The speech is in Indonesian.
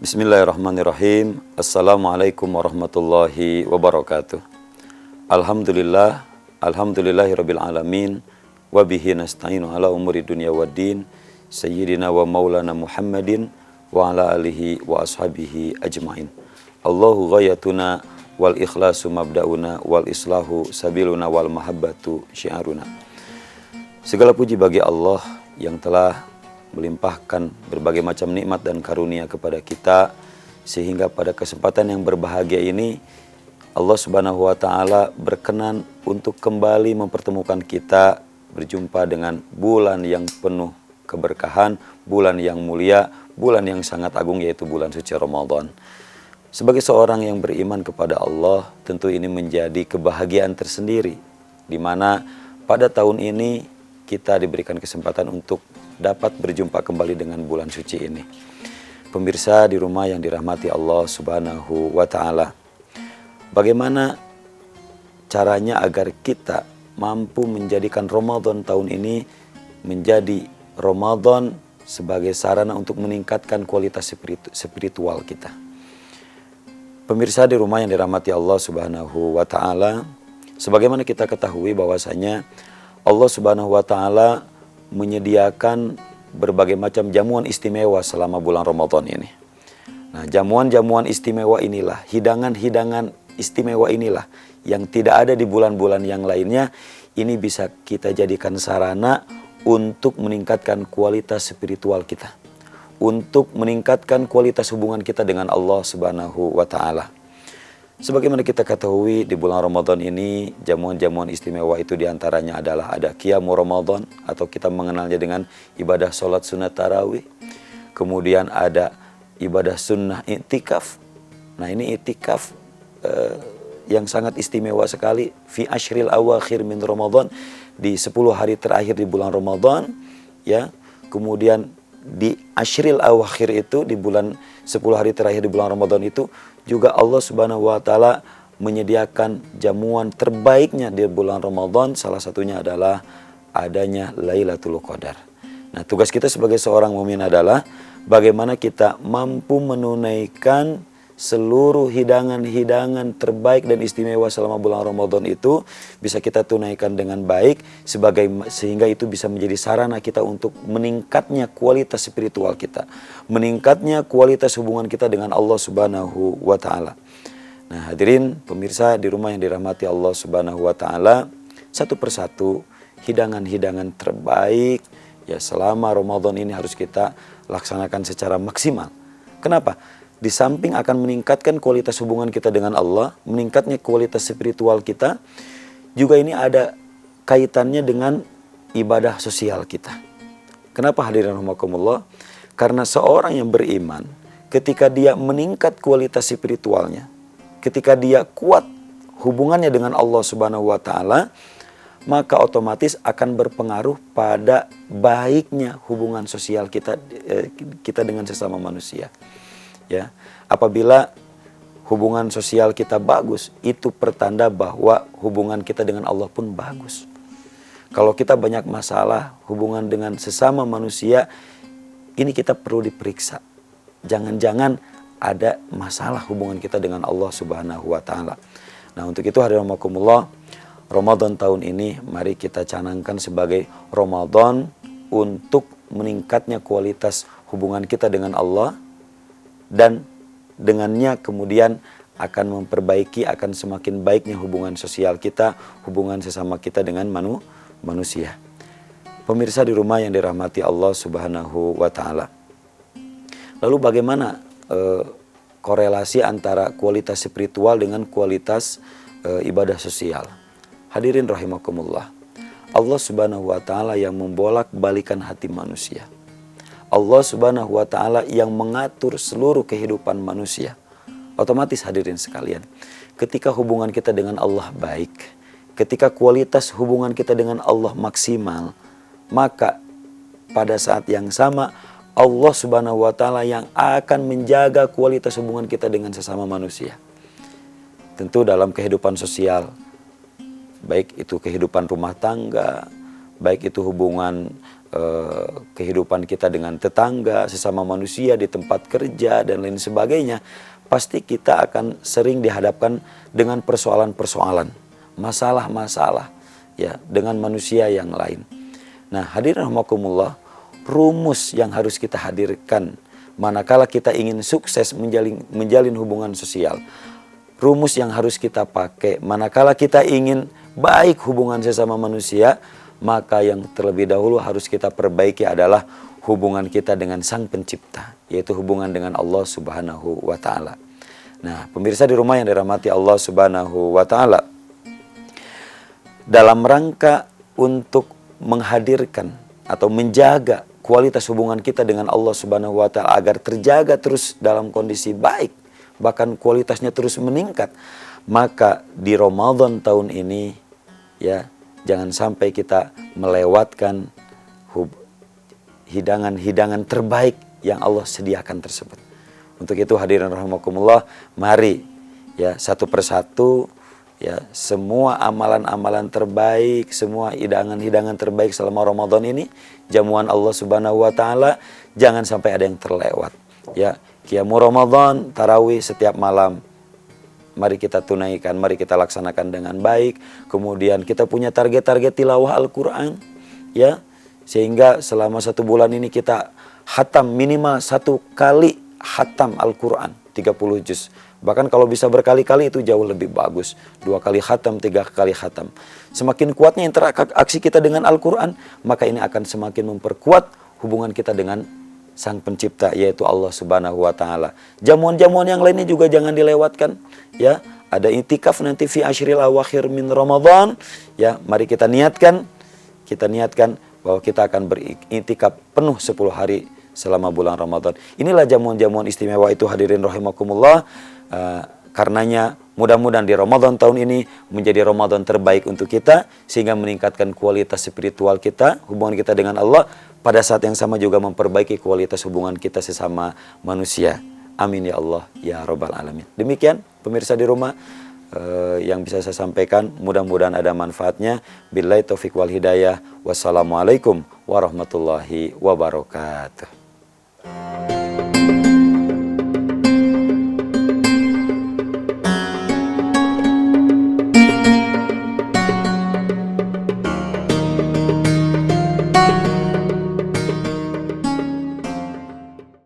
Bismillahirrahmanirrahim. Assalamualaikum warahmatullahi wabarakatuh. Alhamdulillahirabbil alamin wa bihi nasta'inu ala umuri dunya waddin. Sayyidina wa maulana Muhammadin wa ala alihi wa ashabihi ajmain. Allahu ghayatuna wal ikhlasu mabda'una wal islahu sabiluna wal mahabbatu syiaruna. Segala puji bagi Allah yang telah melimpahkan berbagai macam nikmat dan karunia kepada kita, sehingga pada kesempatan yang berbahagia ini Allah Subhanahu wa taala berkenan untuk kembali mempertemukan kita berjumpa dengan bulan yang penuh keberkahan, bulan yang mulia, bulan yang sangat agung, yaitu bulan suci Ramadan. Sebagai seorang yang beriman kepada Allah, tentu ini menjadi kebahagiaan tersendiri, di mana pada tahun ini kita diberikan kesempatan untuk dapat berjumpa kembali dengan bulan suci ini. Pemirsa di rumah yang dirahmati Allah Subhanahu wa taala, bagaimana caranya agar kita mampu menjadikan Ramadan tahun ini menjadi Ramadan sebagai sarana untuk meningkatkan kualitas spiritual kita. Pemirsa di rumah yang dirahmati Allah Subhanahu wa taala, sebagaimana kita ketahui bahwasanya Allah Subhanahu wa taala menyediakan berbagai macam jamuan istimewa selama bulan Ramadan ini. Nah, jamuan-jamuan istimewa inilah, hidangan-hidangan istimewa inilah yang tidak ada di bulan-bulan yang lainnya. Ini bisa kita jadikan sarana untuk meningkatkan kualitas spiritual kita, untuk meningkatkan kualitas hubungan kita dengan Allah Subhanahu wa taala. Sebagaimana kita ketahui, di bulan Ramadan ini jamuan-jamuan istimewa itu diantaranya adalah ada Qiyamu Ramadan, atau kita mengenalnya dengan ibadah sholat sunat tarawih. Kemudian ada ibadah sunnah i'tikaf. Nah, ini i'tikaf yang sangat istimewa sekali, fi ashril awakhir min Ramadan, di 10 hari terakhir di bulan Ramadan, ya. Kemudian di ashril awakhir itu, di bulan 10 hari terakhir di bulan Ramadan itu juga Allah Subhanahu wa taala menyediakan jamuan terbaiknya di bulan Ramadan. Salah satunya adalah adanya Lailatul Qadar. Nah, tugas kita sebagai seorang mukmin adalah bagaimana kita mampu menunaikan seluruh hidangan-hidangan terbaik dan istimewa selama bulan Ramadan itu bisa kita tunaikan dengan baik, sehingga itu bisa menjadi sarana kita untuk meningkatnya kualitas spiritual kita, meningkatnya kualitas hubungan kita dengan Allah Subhanahu wa taala. Nah, hadirin pemirsa di rumah yang dirahmati Allah Subhanahu wa taala, satu persatu hidangan-hidangan terbaik ya selama Ramadan ini harus kita laksanakan secara maksimal. Kenapa? Di samping akan meningkatkan kualitas hubungan kita dengan Allah, meningkatnya kualitas spiritual kita, juga ini ada kaitannya dengan ibadah sosial kita. Kenapa hadirin rahimakumullah? Karena seorang yang beriman, ketika dia meningkat kualitas spiritualnya, ketika dia kuat hubungannya dengan Allah Subhanahu wa taala, maka otomatis akan berpengaruh pada baiknya hubungan sosial kita dengan sesama manusia. Ya, apabila hubungan sosial kita bagus, itu pertanda bahwa hubungan kita dengan Allah pun bagus. Kalau kita banyak masalah hubungan dengan sesama manusia, ini kita perlu diperiksa. Jangan-jangan ada masalah hubungan kita dengan Allah Subhanahu wa taala. Nah, untuk itu hadirin rahimakumullah, Ramadan tahun ini mari kita canangkan sebagai Ramadan untuk meningkatnya kualitas hubungan kita dengan Allah, dan dengannya kemudian akan memperbaiki, akan semakin baiknya hubungan sosial kita, hubungan sesama kita dengan manusia. Pemirsa di rumah yang dirahmati Allah Subhanahu wa taala. Lalu bagaimana korelasi antara kualitas spiritual dengan kualitas ibadah sosial? Hadirin rahimakumullah. Allah Subhanahu wa taala yang membolak-balikan hati manusia. Allah Subhanahu wa taala yang mengatur seluruh kehidupan manusia. Otomatis hadirin sekalian, ketika hubungan kita dengan Allah baik, ketika kualitas hubungan kita dengan Allah maksimal, maka pada saat yang sama Allah Subhanahu wa taala yang akan menjaga kualitas hubungan kita dengan sesama manusia. Tentu dalam kehidupan sosial, baik itu kehidupan rumah tangga, baik itu hubungan kehidupan kita dengan tetangga, sesama manusia, di tempat kerja, dan lain sebagainya, pasti kita akan sering dihadapkan dengan persoalan-persoalan, masalah-masalah ya dengan manusia yang lain. Nah, hadirin rahimakumullah, rumus yang harus kita hadirkan manakala kita ingin sukses menjalin hubungan sosial, rumus yang harus kita pakai manakala kita ingin baik hubungan sesama manusia, maka yang terlebih dahulu harus kita perbaiki adalah hubungan kita dengan Sang Pencipta, yaitu hubungan dengan Allah Subhanahu wa Ta'ala. Nah, pemirsa di rumah yang dirahmati Allah Subhanahu wa Ta'ala, dalam rangka untuk menghadirkan atau menjaga kualitas hubungan kita dengan Allah Subhanahu wa Ta'ala agar terjaga terus dalam kondisi baik, bahkan kualitasnya terus meningkat, maka di Ramadan tahun ini ya, jangan sampai kita melewatkan hidangan-hidangan terbaik yang Allah sediakan tersebut. Untuk itu hadirin rahimakumullah, mari ya satu persatu ya, semua amalan-amalan terbaik, semua hidangan-hidangan terbaik selama Ramadan ini, jamuan Allah Subhanahu wa Ta'ala, jangan sampai ada yang terlewat. Ya, qiyamul Ramadan, tarawih setiap malam, mari kita tunaikan, mari kita laksanakan dengan baik. Kemudian kita punya target-target tilawah Al-Quran ya, sehingga selama 1 bulan ini kita hatam minimal 1 kali hatam Al-Quran 30 juz. Bahkan kalau bisa berkali-kali itu jauh lebih bagus. 2 kali khatam, 3 kali khatam. Semakin kuatnya interaksi kita dengan Al-Quran, maka ini akan semakin memperkuat hubungan kita dengan Sang Pencipta, yaitu Allah Subhanahu wa Ta'ala. Jamuan-jamuan yang lainnya juga jangan dilewatkan ya. Ada itikaf nanti fi asyril awakhir min Ramadan ya. Mari kita niatkan bahwa kita akan beritikaf penuh 10 hari selama bulan Ramadan. Inilah jamuan-jamuan istimewa itu hadirin rahimakumullah. Karenanya mudah-mudahan di Ramadan tahun ini menjadi Ramadan terbaik untuk kita, sehingga meningkatkan kualitas spiritual kita, hubungan kita dengan Allah, pada saat yang sama juga memperbaiki kualitas hubungan kita sesama manusia. Amin ya Allah ya Rabbal Alamin. Demikian pemirsa di rumah yang bisa saya sampaikan, mudah-mudahan ada manfaatnya. Billahi taufiq wal hidayah. Wassalamualaikum warahmatullahi wabarakatuh.